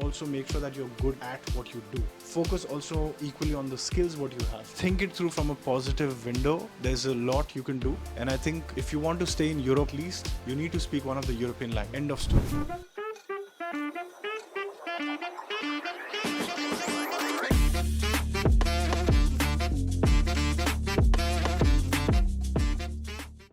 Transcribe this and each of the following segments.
also make sure that you're good at what you do. Focus also equally on the skills what you have. Think it through from a positive window. There's a lot you can do. And I think if you want to stay in Europe at least, you need to speak one of the European languages. End of story.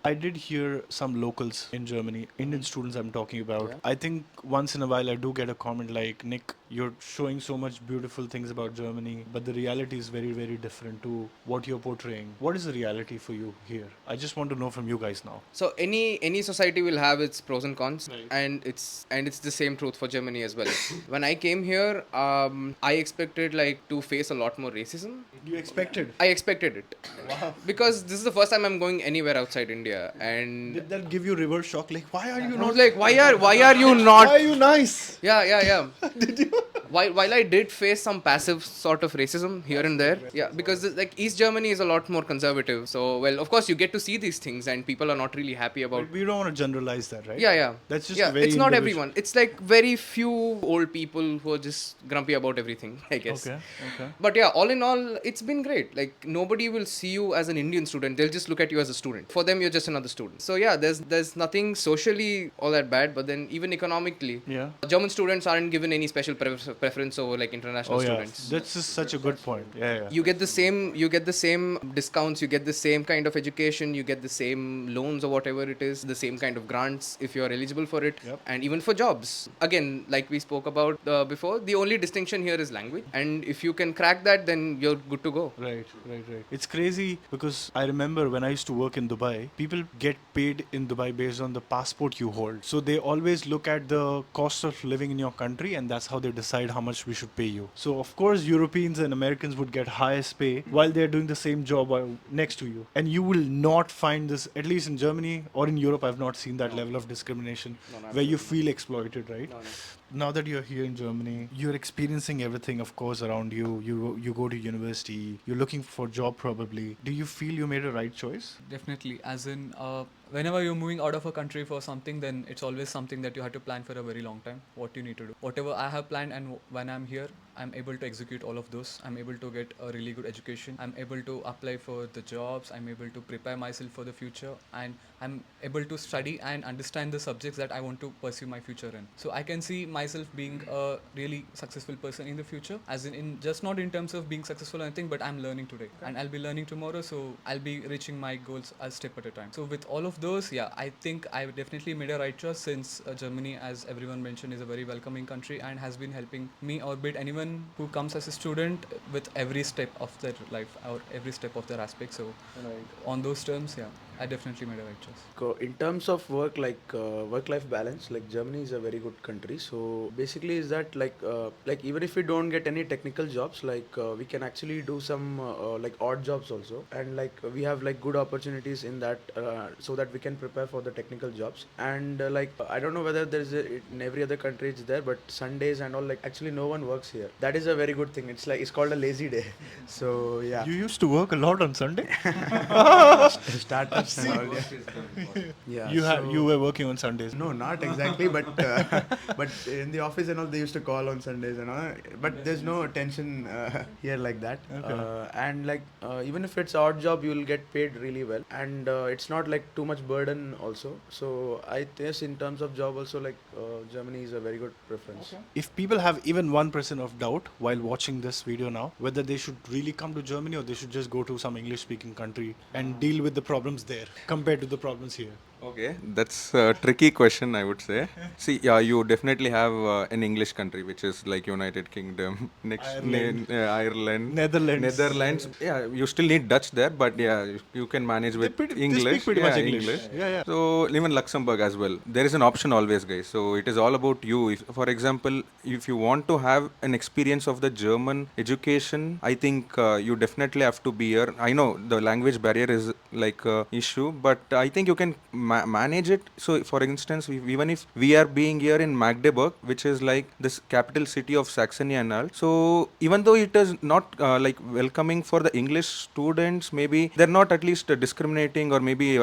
I did hear some locals in Germany, Indian students I'm talking about. Yeah. I think once in a while I do get a comment like, Nick, you're showing so much beautiful things about Germany, but the reality is very, very different to what you're portraying. What is the reality for you here? I just want to know from you guys now. So any society will have its pros and cons, Right. and it's the same truth for Germany as well. When I came here, I expected like to face a lot more racism. You expected? I expected it. Wow. Because this is the first time I'm going anywhere outside India, and Did that give you reverse shock? Like, why are you I not was like, why are you not? Why are you nice? Yeah. Did you? While I did face some passive sort of racism here and there, yeah, because like East Germany is a lot more conservative. So, well, of course, you get to see these things, and people are not really happy about. But we don't want to generalize that, right? Yeah. That's just yeah. very It's not individual. everyone. It's like very few old people who are just grumpy about everything, I guess. Okay. But yeah, all in all, it's been great. Like nobody will see you as an Indian student; they'll just look at you as a student. For them, you're just another student. So yeah, there's nothing socially all that bad. But then even economically, Yeah. German students aren't given any special preference over like international Oh yeah. students. That's just such a good point. Yeah. You get the same discounts, you get the same kind of education, you get the same loans or whatever it is, the same kind of grants if you're eligible for it. Yep. And even for jobs, again, like we spoke about before, the only distinction here is language, and if you can crack that, then you're good to go. Right. It's crazy because I remember when I used to work in Dubai, people get paid in Dubai based on the passport you hold. So they always look at the cost of living in your country, and that's how they decide how much we should pay you. So of course Europeans and Americans would get highest pay while they're doing the same job next to you. And you will not find this, at least in Germany or in Europe, I've not seen that level of discrimination where you feel exploited, right? No. Now that you're here in Germany, you're experiencing everything, of course, around you. You go to university, you're looking for a job probably. Do you feel you made a right choice? Definitely. As in, whenever you're moving out of a country for something, then it's always something that you have to plan for a very long time, what you need to do. Whatever I have planned, and when I'm here, I'm able to execute all of those. I'm able to get a really good education. I'm able to apply for the jobs. I'm able to prepare myself for the future. And I'm able to study and understand the subjects that I want to pursue my future in. So I can see myself being a really successful person in the future, as in just not in terms of being successful or anything, but I'm learning today. And I'll be learning tomorrow, so I'll be reaching my goals a step at a time. So with all of those, yeah, I think I definitely made a right choice, since Germany, as everyone mentioned, is a very welcoming country and has been helping me or bit anyone who comes as a student with every step of their life or every step of their aspect. So on those terms, yeah, I definitely made a right choice. In terms of work, like work-life balance, like Germany is a very good country. So basically, is that like even if we don't get any technical jobs, like we can actually do some like odd jobs also, and like we have like good opportunities in that, so that we can prepare for the technical jobs. And like I don't know whether in every other country it's there, but Sundays and all, like actually no one works here. That is a very good thing. It's like it's called a lazy day. So yeah. You used to work a lot on Sunday? Startups and all. Yeah. You were working on Sundays. No, not exactly, but but in the office and all, they used to call on Sundays and all. But there's no tension here like that. Okay. And like even if it's odd job, you will get paid really well, and it's not like too much burden also. So I guess in terms of job also, like Germany is a very good preference. Okay. If people have even 1% of doubt while watching this video now, whether they should really come to Germany or they should just go to some English-speaking country and deal with the problems there compared to the problems here. Okay, that's a tricky question, I would say. See, yeah, you definitely have an English country, which is like United Kingdom, Ireland, Netherlands. Yeah, you still need Dutch there, but yeah, you can manage with English. They speak pretty much English. Yeah. So even Luxembourg as well. There is an option always, guys. So it is all about you. If, for example, if you want to have an experience of the German education, I think you definitely have to be here. I know the language barrier is like an issue, but I think you can manage it. So for instance, even if we are being here in Magdeburg, which is like this capital city of Saxony and all, so even though it is not like welcoming for the English students, maybe they're not at least discriminating or maybe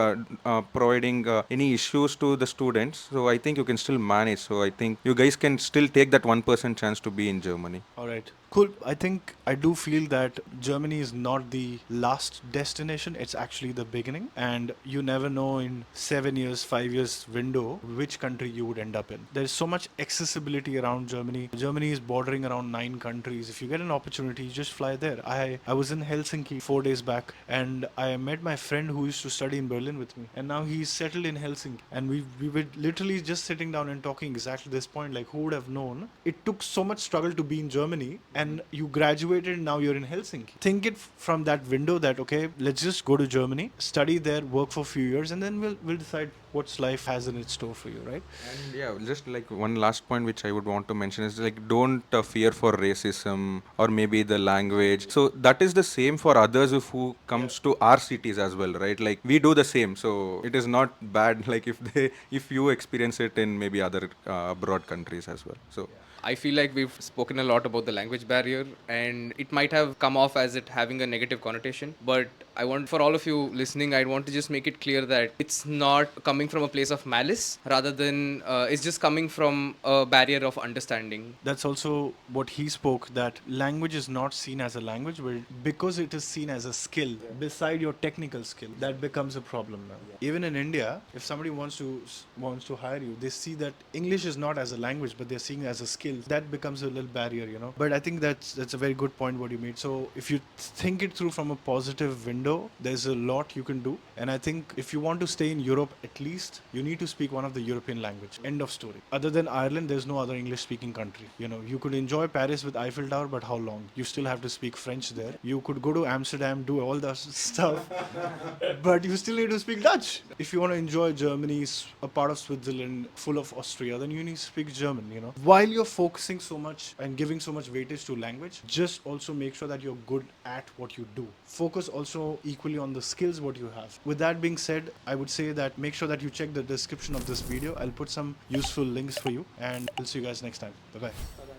providing any issues to the students. So I think you can still manage. So I think you guys can still take that 1% chance to be in Germany. All right. Cool. I think I do feel that Germany is not the last destination. It's actually the beginning. And you never know in 7 years, 5 years window, which country you would end up in. There's so much accessibility around Germany. Germany is bordering around 9 countries. If you get an opportunity, you just fly there. I was in Helsinki 4 days back and I met my friend who used to study in Berlin with me. And now he's settled in Helsinki. And we were literally just sitting down and talking exactly this point. Like, who would have known? It took so much struggle to be in Germany. And you graduated and now you're in Helsinki. Think it from that window that, okay, let's just go to Germany, study there, work for a few years, and then we'll decide what's life has in its store for you, right? And yeah, just like one last point which I would want to mention is like don't fear for racism or maybe the language. So that is the same for others who comes to our cities as well, right? Like we do the same. So it is not bad like if you experience it in maybe other abroad countries as well. So I feel like we've spoken a lot about the language barrier and it might have come off as it having a negative connotation. But I want for all of you listening, I want to just make it clear that it's not coming from a place of malice rather than it's just coming from a barrier of understanding. That's also what he spoke, that language is not seen as a language, but because it is seen as a skill beside your technical skill, that becomes a problem now. Even in India, if somebody wants to hire you, they see that English is not as a language, but they're seeing it as a skill. That becomes a little barrier, you know. But I think that's a very good point what you made. So if you think it through from a positive window, there's a lot you can do. And I think if you want to stay in Europe, at least you need to speak one of the European language. End of story. Other than Ireland, there's no other English speaking country. You know, you could enjoy Paris with Eiffel Tower, but how long? You still have to speak French there. You could go to Amsterdam, do all the stuff, but you still need to speak Dutch. If you want to enjoy Germany, a part of Switzerland, full of Austria, then you need to speak German, you know. While you're focusing so much and giving so much weightage to language, just also make sure that you're good at what you do. Focus also equally on the skills what you have. With that being said, I would say that make sure that you check the description of this video. I'll put some useful links for you and we'll see you guys next time. Bye bye.